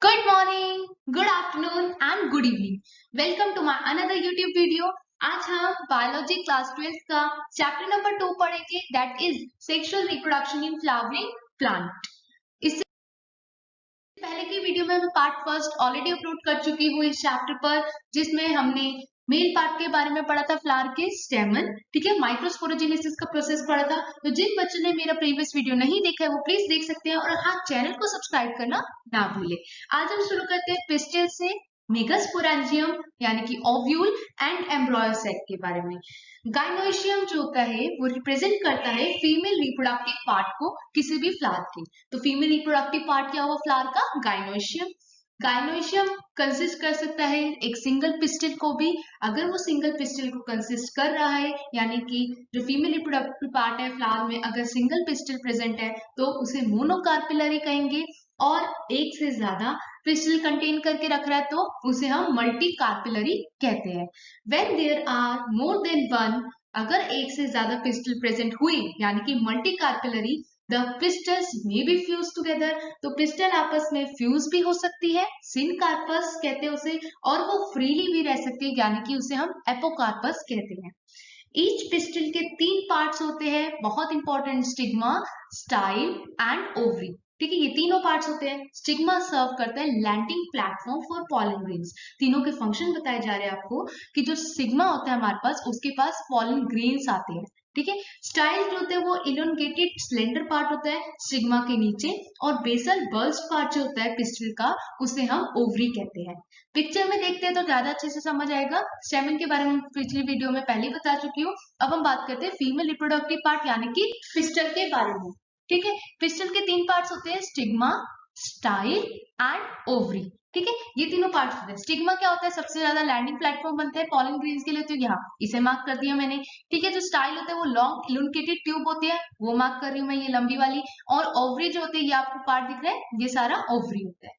Good morning, good afternoon and good evening. Welcome to my another YouTube video. आज हम biology class 12 का chapter number 2 पढ़ेंगे that is sexual reproduction in flowering plant. इससे पहले की video में मैं पार्ट फर्स्ट ऑलरेडी अपलोड कर चुकी हूँ इस चैप्टर पर, जिसमें हमने मेल पार्ट के बारे में पढ़ा था, फ्लावर के स्टेमन, ठीक है, माइक्रोस्पोरोजेनेसिस का प्रोसेस पढ़ा था। तो जिन बच्चों ने मेरा प्रीवियस वीडियो नहीं देखा है वो प्लीज देख सकते हैं, और हाँ, चैनल को सब्सक्राइब करना ना भूले। आज हम शुरू करते हैं पिस्टल से मेगास्पोरेंजियम यानी कि ओव्यूल एंड एम्ब्रॉयो सेक के बारे में। गाइनोइशियम जो होता है वो रिप्रेजेंट करता है फीमेल रिप्रोडक्टिव पार्ट को किसी भी फ्लावर के। तो फीमेल रिप्रोडक्टिव पार्ट क्या हुआ फ्लावर का? गाइनोइशियम। गाइनोइशियम कंसिस्ट कर सकता है एक सिंगल पिस्टिल को भी। अगर वो सिंगल पिस्टिल को कंसिस्ट कर रहा है, यानी कि जो फीमेल रिप्रोडक्टिव पार्ट है फ्लावर में अगर सिंगल पिस्टिल प्रेजेंट है तो उसे मोनोकार्पिलरी कहेंगे, और एक से ज्यादा पिस्टिल कंटेन करके रख रहा है तो उसे हम मल्टी कार्पिलरी कहते हैं। When there are more than one, अगर एक से ज्यादा पिस्टिल प्रेजेंट हुई यानी कि multicarpellary, the pistils may be fuse together, तो पिस्टल आपस में फ्यूज भी हो सकती है, सिनकार्पस कहते हैं उसे, और वो फ्रीली भी रह सकती है यानी कि उसे हम एपोकार्पस कहते हैं। ईच पिस्टल के 3 पार्ट्स होते हैं, बहुत important, stigma, style and ovary. ठीक है, ये तीनों पार्ट्स होते हैं। स्टिग्मा सर्व करता है landing platform for pollen grains. तीनों के फंक्शन बताए जा रहे हैं आपको कि जो स्टिग्मा होता है हमारे पास, उसके पास पॉलन ग्रेन्स आते हैं। ठीक है, स्टाइल जो होते हैं वो इलोंगेटेड स्लेंडर पार्ट होता है स्टिग्मा के नीचे, और बेसल बल्स्ट पार्ट जो होता है पिस्टल का उसे हम ओवरी कहते हैं। पिक्चर में देखते हैं तो ज्यादा अच्छे से समझ आएगा। स्टेमन के बारे में पिछली वीडियो में पहले बता चुकी हूँ। अब हम बात करते हैं फीमेल रिप्रोडक्टिव पार्ट यानी कि पिस्टल के बारे में। ठीक है, पिस्टल के 3 पार्ट्स होते हैं, स्टिग्मा, स्टाइल एंड ओवरी। ठीक है, ये तीनों पार्ट्स होते हैं। स्टिग्मा क्या होता है? सबसे ज्यादा लैंडिंग प्लेटफॉर्म बनता है पॉलन ग्रेन्स के लिए, तो यहाँ इसे मार्क कर दिया मैंने। ठीक है, जो स्टाइल होता है वो लॉन्ग इलुनकेटेड ट्यूब होती है, वो मार्क कर रही हूँ मैं, ये लंबी वाली। और ओवरी जो होती है, ये आपको पार्ट दिख रहा है, ये सारा ओवरी होता है।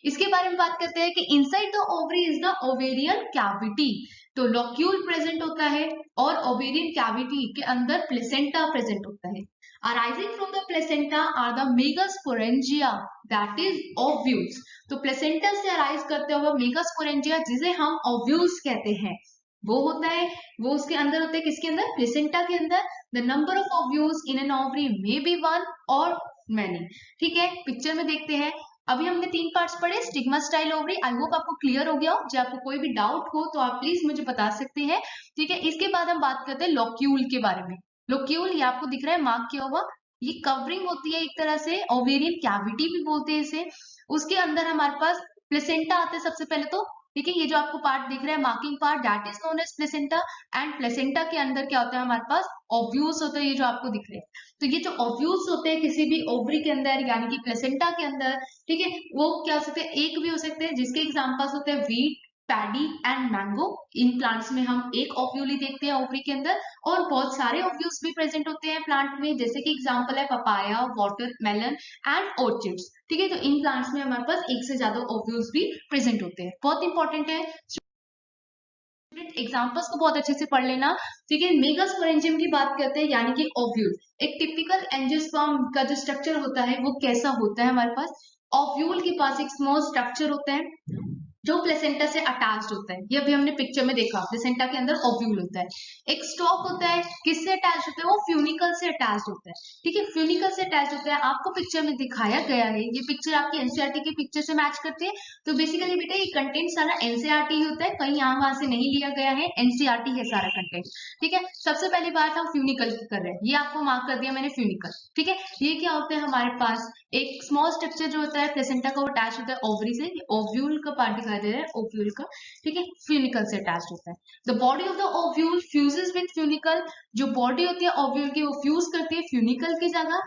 इसके बारे में बात करते हैं कि inside the ovary is the ovarian cavity, तो लॉक्यूल प्रेजेंट होता है, और ओवेरियन कैविटी के अंदर प्लेसेंटा प्रेजेंट होता है। Arising from the placenta are the megasporangia that is ovules, तो प्लेसेंटा से अराइज करते हुए मेगास्पोरेंजिया जिसे हम ओव्यूल्स कहते हैं, वो होता है, वो उसके अंदर होते हैं। किसके अंदर? प्लेसेंटा के अंदर। The number of ovules in an ovary may be 1 और मैनी। ठीक है, पिक्चर में देखते हैं। अभी हमने 3 पार्ट्स पढ़े, stigma, style, ovary. I hope आपको क्लियर हो गया हो। जो आपको कोई भी डाउट हो तो आप प्लीज मुझे बता सकते हैं। ठीक है, इसके बाद हम बात करते हैं लॉक्यूल के बारे में। लॉक्यूल ये आपको दिख रहा है मार्क किया हुआ, ये कवरिंग होती है एक तरह से, ओवेरियन कैविटी भी बोलते हैं इसे। उसके अंदर हमारे पास प्लेसेंटा आते हैं सबसे पहले तो। ठीक है, ये जो आपको पार्ट दिख रहा है marking part, that is known as placenta. And placenta के अंदर क्या होता है हमारे पास? ओव्यूल्स होते हैं, ये जो आपको दिख रहे हैं। तो ये जो ओव्यूल्स होते हैं किसी भी ओवरी के अंदर यानी कि प्लेसेंटा के अंदर, ठीक है, वो क्या हो सकते हैं? एक भी हो सकते हैं, जिसके एग्जांपल्स होते हैं wheat, paddy and mango. In plants में हम एक ओव्यूल ही देखते हैं ओवरी के अंदर, और बहुत सारे ओव्यूल्स भी प्रेजेंट होते हैं प्लांट में, जैसे कि एग्जांपल है पपाया, वाटरमेलन एंड ऑर्चिड्स। ठीक है, तो इन प्लांट्स में हमारे पास एक से ज्यादा ओव्यूल्स भी प्रेजेंट होते हैं। बहुत इंपॉर्टेंट है, एग्जांपल्स को बहुत अच्छे से पढ़ लेना। ठीक है, मेगास्पोरेंजियम की बात करते हैं यानी कि ओव्यूल। एक टिपिकल एंजियोस्पर्म का जो स्ट्रक्चर होता है वो कैसा होता है हमारे पास? ओव्यूल के पास एक स्मॉल स्ट्रक्चर होता है जो प्लेसेंटा से अटैच्ड होता है। ये अभी हमने पिक्चर में देखा, प्लेसेंटा के अंदर ओव्यूल होता है। एक स्टॉक होता है, किससे अटैच होता है? वो फ्यूनिकल से अटैच होता है। ठीक है, फ्यूनिकल से अटैच होता है, आपको पिक्चर में दिखाया गया है। ये पिक्चर आपकी एनसीईआरटी की पिक्चर से मैच करती है। तो बेसिकली बेटा ये कंटेंट सारा एनसीईआरटी होता है, कहीं यहाँ वहां से नहीं लिया गया है, एनसीईआरटी है सारा कंटेंट। ठीक है, सबसे पहली बात हम फ्यूनिकल की कर रहे हैं, ये आपको मार्क कर दिया मैंने, फ्यूनिकल। ठीक है, ये क्या होता है हमारे पास? एक स्मॉल स्ट्रक्चर जो होता है प्लेसेंटा का, अटैच होता है ओवरी से। ओव्यूल का पार्ट दिखाई दे रहा है, ओव्यूल का। ठीक है, फ्यूनिकल से अटैच होता है। The body of the ovule fuses with funicle, जो बॉडी होती है ओव्यूल की वो फ्यूज करती है फ्यूनिकल की जगह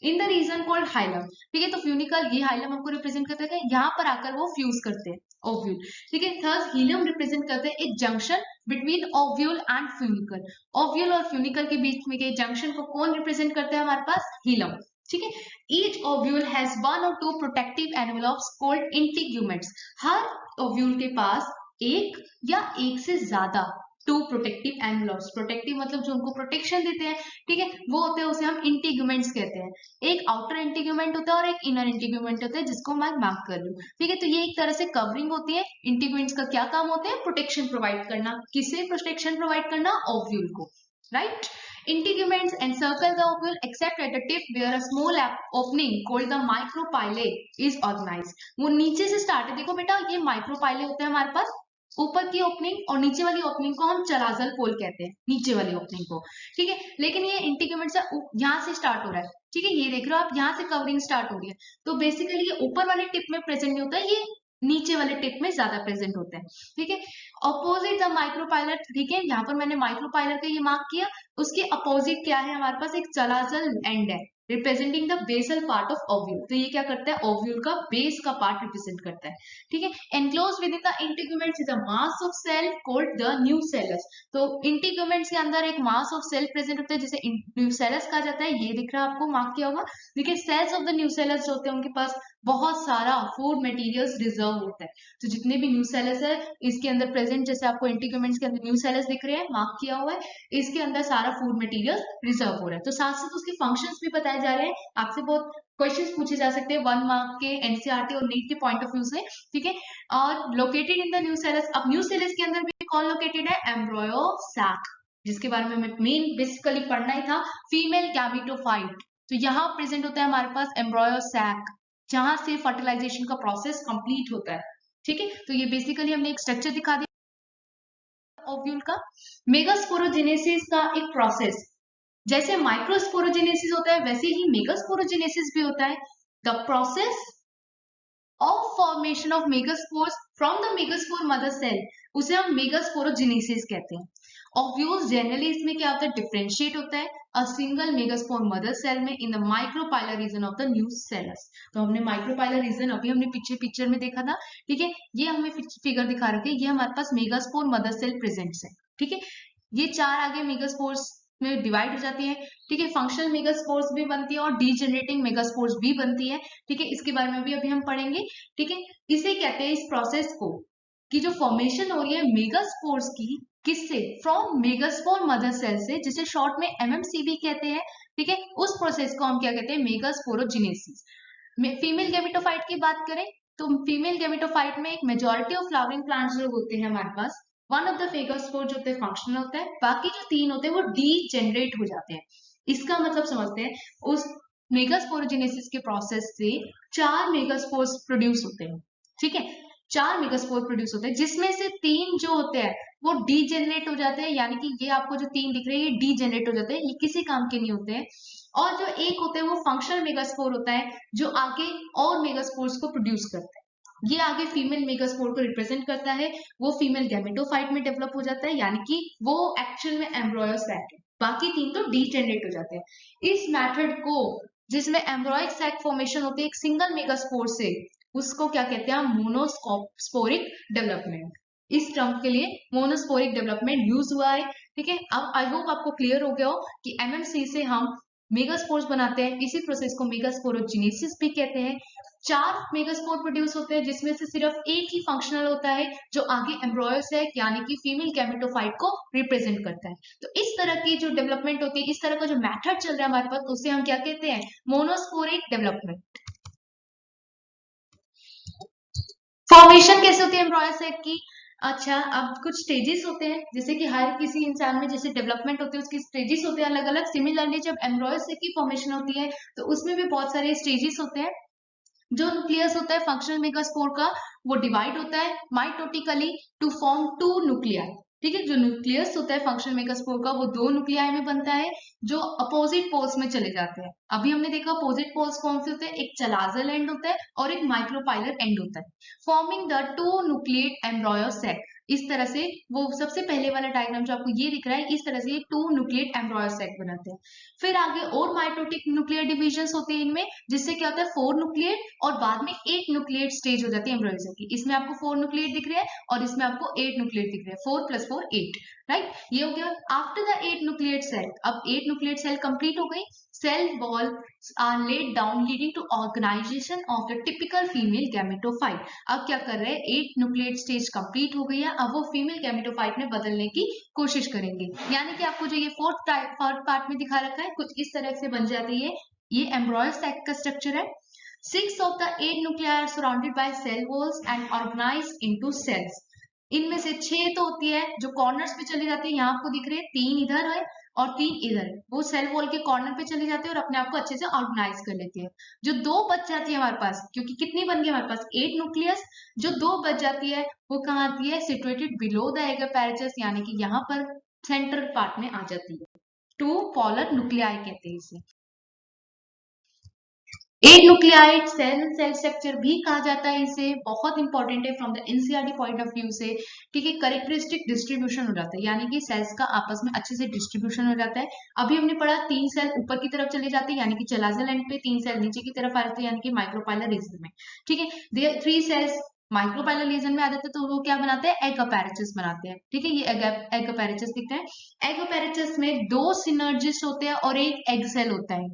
in the reason called hilum. ठीक है, तो फ्यूनिकल, ये हाइलम हमको रिप्रेजेंट करते हैं, यहाँ पर आकर वो फ्यूज करते हैं ओव्यूल। ठीक है, थर्ड हीलियम रिप्रेजेंट करते हैं एक junction between ovule and funicle. Ovule और फ्यूनिकल के बीच में के जंक्शन को कौन रिप्रेजेंट करते हैं हमारे पास? हीलम। ठीक है, each ovule has 1 or 2 protective envelopes called integuments. Her ovule के पास एक या एक से ज्यादा टू प्रोटेक्टिव एनवलप्स। प्रोटेक्टिव मतलब जो उनको प्रोटेक्शन देते हैं, ठीक है, वो होते हैं, उसे हम इंटीग्यूमेंट्स कहते हैं। एक आउटर इंटीग्यूमेंट होता है और एक इनर इंटीग्यूमेंट होता है, जिसको मैं मार्क कर लूं, ठीक है। तो ये एक तरह से कवरिंग होती है। इंटीग्यूमेंट्स का क्या काम होता है? प्रोटेक्शन प्रोवाइड करना। किसे प्रोटेक्शन प्रोवाइड करना? ओव्यूल को, right. Integuments encircle the ovule except at the tip where a small opening called the micropyle is organized। वो नीचे से स्टार्ट है, देखो बेटा ये माइक्रोपाइले होते हैं हमारे पास, ऊपर की ओपनिंग और नीचे वाली ओपनिंग को हम चलाजल पोल कहते हैं, नीचे वाली ओपनिंग को, ठीक है। लेकिन ये इंटीग्यूमेंट से यहाँ से स्टार्ट हो रहा है, ठीक है, ये देख रहे हो आप, यहाँ से कवरिंग स्टार्ट हो रही है। तो बेसिकली ये ऊपर वाले टिप में प्रेजेंट नहीं होता है, ये नीचे वाले टिप में ज्यादा प्रेजेंट होता है, ठीक है। अपोजिट द माइक्रोपाइलर, ठीक है, यहाँ पर मैंने माइक्रोपाइलर का ये मार्क किया। उसके अपोजिट क्या है हमारे पास? एक चलाजल एंड है representing the basal part of ovule. तो ये क्या करता है? ओव्यूल का बेस का पार्ट रिप्रेजेंट करता है, ठीक है। Enclose within the integuments is a mass of cell called the nucellus. तो इंटीग्यूमेंट्स के अंदर एक मास ऑफ सेल प्रेजेंट होता है, जिसे न्यूसेलस कहा जाता है। ये दिख रहा है आपको, मार्क किया होगा, देखिए सेल्स ऑफ द न्यूसेलस जो होते हैं उनके पास बहुत सारा फूड मटेरियल्स रिजर्व होता है। तो जितने भी न्यूसेलस है इसके अंदर प्रेजेंट, जैसे आपको इंटीग्यूमेंट्स के अंदर न्यूसेलस दिख रहे हैं, मार्क किया हुआ है, इसके अंदर सारा फूड मटेरियल रिजर्व हो रहा है। तो साथ साथ उसके फंक्शंस भी बताए जा रहे हैं। आपसे बहुत क्वेश्चंस पूछे जा सकते हैं 1 मार्क के, एनसीईआरटी और नीट के पॉइंट ऑफ व्यू से, ठीक है। और लोकेटेड इन द न्यूसेलस, अब न्यूसेलस के अंदर भी कौन लोकेटेड है? एम्ब्रॉयो सैक, जिसके बारे में हमें मेन बेसिकली पढ़ना ही था, फीमेल गैमेटोफाइट। तो यहाँ प्रेजेंट होता है हमारे पास एम्ब्रॉयो सैक, जहां से फर्टिलाइजेशन का प्रोसेस कंप्लीट होता है, ठीक है। तो ये बेसिकली हमने एक स्ट्रक्चर दिखा दिया ओव्यूल का। मेगास्पोरोजेनेसिस का एक प्रोसेस, जैसे माइक्रोस्पोरोजेनेसिस होता है वैसे ही मेगास्पोरोजेनेसिस भी होता है। The process of formation of megaspores from the megaspore mother cell, उसे हम मेगास्पोरोजेनेसिस कहते हैं। ओव्यूल्स जनरली इसमें क्या होता है? डिफरेंशिएट होता है a single megaspore mother cell में in the micropylar region of the nucellus. तो हमने माइक्रोपाइलर रीजन अभी हमने पीछे पिक्चर में देखा था, ठीक है। ये हमें फिगर दिखा रखे, ये हमारे पास मेगास्पोर मदर सेल प्रेजेंट्स है, ठीक है। ये चार आगे मेगास्पोर्स में डिवाइड हो जाती है, ठीक है। फंक्शनल मेगास्पोर्स भी बनती है और डीजेनरेटिंग मेगास्पोर्स भी बनती है, ठीक है। इसके बारे में भी अभी हम पढ़ेंगे, ठीक है। इसे कहते हैं, इस प्रोसेस को, कि जो फॉर्मेशन हो रही है मेगास्पोर्स की, किससे? फ्रॉम मेगास्पोर मदर सेल से, जिसे शॉर्ट में एमएमसीबी कहते हैं, ठीक है। उस प्रोसेस को हम क्या कहते हैं? मेगास्पोरोजेनेसिस। फीमेल गैमेटोफाइट की बात करें तो फीमेल गैमेटोफाइट में एक मेजॉरिटी ऑफ फ्लावरिंग प्लांट्स जो होते हैं हमारे पास, वन ऑफ द मेगास्पोर जो होते हैं फंक्शनल होता है, बाकी जो तीन होते हैं वो डीजेनरेट हो जाते हैं। इसका मतलब समझते हैं, उस मेगास्पोरोजेनेसिस के प्रोसेस से 4 मेगास्पोर्स प्रोड्यूस होते हैं, ठीक है। 4 मेगास्पोर प्रोड्यूस होते हैं, जिसमें से 3 जो होते हैं वो डीजेनरेट हो जाते हैं, यानी कि ये आपको जो 3 दिख रहे हैं ये डीजेनरेट हो जाते हैं, ये किसी काम के नहीं होते हैं। और जो एक होते हैं वो फंक्शनल मेगास्पोर होता है, जो आगे और मेगास्पोर्स को प्रोड्यूस करता है। ये आगे फीमेल मेगास्पोर को रिप्रेजेंट करता है, वो फीमेल गैमेटोफाइट में डेवलप हो जाता है, यानी कि वो एक्चुअल में एम्ब्रॉयो सैक है। बाकी 3 तो डीजेनरेट हो जाते हैं। इस मेथड को, जिसमें एम्ब्रॉइक सैक फॉर्मेशन होती है एक सिंगल मेगास्पोर से, उसको क्या कहते हैं? Monosporic development. इस टर्म के लिए मोनोस्पोरिक डेवलपमेंट यूज हुआ है, ठीक है। अब आई होप आपको क्लियर हो गया हो कि एमएमसी से हम मेगास्पोर्स बनाते हैं, इसी प्रोसेस को मेगास्पोरोजेनेसिस भी कहते हैं। 4 मेगास्पोर प्रोड्यूस होते हैं, जिसमें से सिर्फ एक ही फंक्शनल होता है, जो आगे एम्ब्रॉयो सैक यानी कि फीमेल गैमेटोफाइट को रिप्रेजेंट करता है। तो इस तरह की जो डेवलपमेंट होती है, इस तरह का जो मेथड चल रहा है हमारे पास, उसे हम क्या कहते हैं? Monosporic development. फॉर्मेशन कैसे होती है एम्ब्रॉयो सैक की? अच्छा, अब कुछ स्टेजेस होते हैं, जैसे कि हर किसी इंसान में जैसे डेवलपमेंट होती है उसकी स्टेजेस होते हैं अलग अलग। सिमिलरली जब एम्ब्रॉयो सैक की फॉर्मेशन होती है तो उसमें भी बहुत सारे स्टेजेस होते हैं। जो न्यूक्लियस होता है फंक्शनल मेगास्पोर का, वो डिवाइड होता है माइटोटिकली टू फॉर्म 2 न्यूक्लियाई, ठीक है। जो न्यूक्लियस होता है फंक्शनल मेगास्पोर का, वो 2 न्यूक्लियाई में बनता है, जो अपोजिट पोल्स में चले जाते हैं। अभी हमने देखा अपोजिट पोल्स कौन से होते हैं, एक चलाजल एंड होता है और एक माइक्रोपाइलर एंड होता है, forming the 2 nucleate embryo sac. इस तरह से वो सबसे पहले वाला डायग्राम जो आपको ये दिख रहा है, इस तरह से ये 2 न्यूक्लिएट एम्ब्रॉयो सैक बनाते हैं। फिर आगे और माइटोटिक न्यूक्लियर डिविजन्स होते हैं इनमें, जिससे क्या होता है 4 न्यूक्लिएट और बाद में 8 न्यूक्लिएट स्टेज हो जाती है एम्ब्रॉयो सैक की। इसमें आपको 4 न्यूक्लिएट दिख रहे हैं और इसमें आपको 8 न्यूक्लिएट दिख रहे हैं, 4 + 4 8, राइट। ये हो गया आफ्टर द 8 न्यूक्लिएट सेल। अब 8 न्यूक्लिएट सेल कंप्लीट हो गई, cell wall are laid down leading to organization of the typical female gametophyte. अब क्या कर रहे हैं, 8 न्यूक्लिएट स्टेज कंप्लीट हो गई है, अब वो फीमेल गैमेटोफाइट में बदलने की कोशिश करेंगे। यानी कि आपको जो ये फोर्थ पार्ट में दिखा रखा है कुछ इस तरह से बन जाती है। ये एम्ब्रॉय सैक का स्ट्रक्चर है। 6 of the 8 nuclei are surrounded by cell walls and organized into cells. इनमें से 6 तो होती है जो कॉर्नर्स पे चली जाती है, यहाँ आपको दिख रहे हैं 3 इधर है और 3 इधर है, वो सेल वॉल के कॉर्नर पे चली जाती है और अपने आप को अच्छे से ऑर्गेनाइज कर लेती है। जो 2 बच जाती है हमारे पास, क्योंकि कितनी बन गई हमारे पास 8 न्यूक्लियस, जो 2 बच जाती है वो कहाँ आती है, सिचुएटेड बिलो द एगोपैरेचस, यानी कि यहाँ पर सेंट्रल पार्ट में आ जाती है। 2 पोलर न्यूक्लियाई कहते हैं इसे। 8 न्यूक्लियाइड सेल स्ट्रक्चर भी कहा जाता है इसे, बहुत इंपॉर्टेंट है from the NCERT point of view से। ठीक है, करेक्टरिस्टिक डिस्ट्रीब्यूशन हो जाता है, यानी कि सेल्स का आपस में अच्छे से डिस्ट्रीब्यूशन हो जाता है। अभी हमने पढ़ा 3 सेल ऊपर की तरफ चले जाते हैं यानी कि चलाजल एंड पे, 3 सेल नीचे की तरफ आ जाते हैं यानी कि माइक्रोपाइलर रीजन में। ठीक है, देयर 3 सेल्स माइक्रोपाइलर रीजन में आ जाते हैं तो वो क्या बनाते हैं, एग अपैरेचस बनाते हैं। ठीक है, ये एग अपैरेचस दिखता है। एग अपैरेचस में 2 सिनर्जिस्ट होते हैं और एक एग सेल होता है।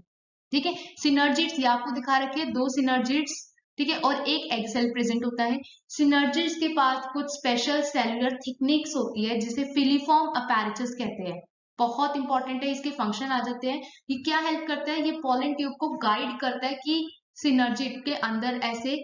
ठीक है, सिनर्जिड्स ये आपको दिखा रखे हैं 2 सिनर्जिड्स, ठीक है, और एक एग सेल प्रेजेंट होता है। सिनर्जिड्स के पास कुछ स्पेशल सेलुलर थिकनिक्स होती है जिसे फिलीफॉर्म अपैरेचस कहते हैं। बहुत इंपॉर्टेंट है, इसके फंक्शन आ जाते हैं। ये क्या हेल्प करता है, ये पॉलन ट्यूब को गाइड करता है कि सिनर्जिड के अंदर ऐसे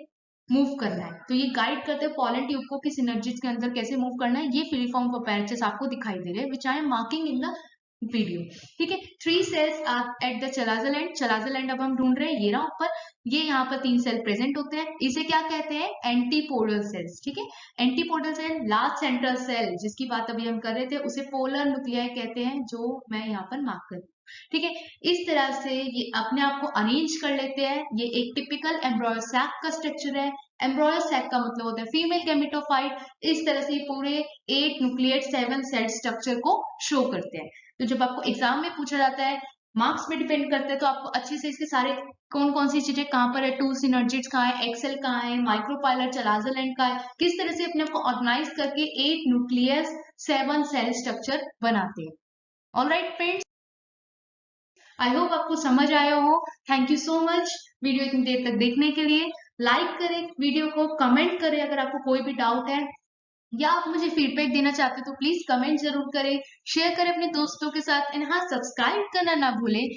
मूव करना है, तो ये गाइड करते हैं पॉलन ट्यूब को कि सिनर्जिड के अंदर कैसे मूव करना है। ये फिलीफॉर्म अपैरेचस आपको दिखाई दे रहे हैं, which I am marking in the video. ठीक है, 3 cells are at the chalazal end, chalazal end अब हम ढूंढ रहे हैं, ये रहा ऊपर, ये यहाँ पर 3 सेल प्रेजेंट होते हैं। इसे क्या कहते हैं, एंटीपोडल सेल्स। ठीक है, antipodal cell, last central cell जिसकी बात अभी हम कर रहे थे उसे पोलर न्यूक्लियाई कहते हैं, जो मैं यहाँ पर मार्क कर रही हूँ। ठीक है, इस तरह से ये अपने आप को अरेंज कर लेते हैं। ये एक टिपिकल एम्ब्रॉय सैक का स्ट्रक्चर है। एम्ब्रॉय सैक का मतलब होता है फीमेल गैमेटोफाइट। इस तरह से पूरे 8 न्यूक्लिएट 7 सेल स्ट्रक्चर को शो करते हैं। तो जब आपको एग्जाम में पूछा जाता है, मार्क्स पे डिपेंड करते हैं, तो आपको अच्छे से इसके सारे कौन कौन सी चीजें कहाँ पर है, 2 सिनर्जिड्स कहाँ है, एक्सेल कहाँ है, माइक्रोपाइलर चलाजल एंड कहाँ है, किस तरह से अपने आप को ऑर्गेनाइज करके 8 न्यूक्लियस 7 सेल स्ट्रक्चर बनाते हैं। ऑलराइट फ्रेंड्स, आई होप आपको समझ आया हो। Thank you so much video इतनी देर तक देखने के लिए। लाइक करें वीडियो को, कमेंट करें अगर आपको कोई भी डाउट है या आप मुझे फीडबैक देना चाहते हो तो प्लीज कमेंट जरूर करें, शेयर करें अपने दोस्तों के साथ, एंड हाँ, सब्सक्राइब करना ना भूलें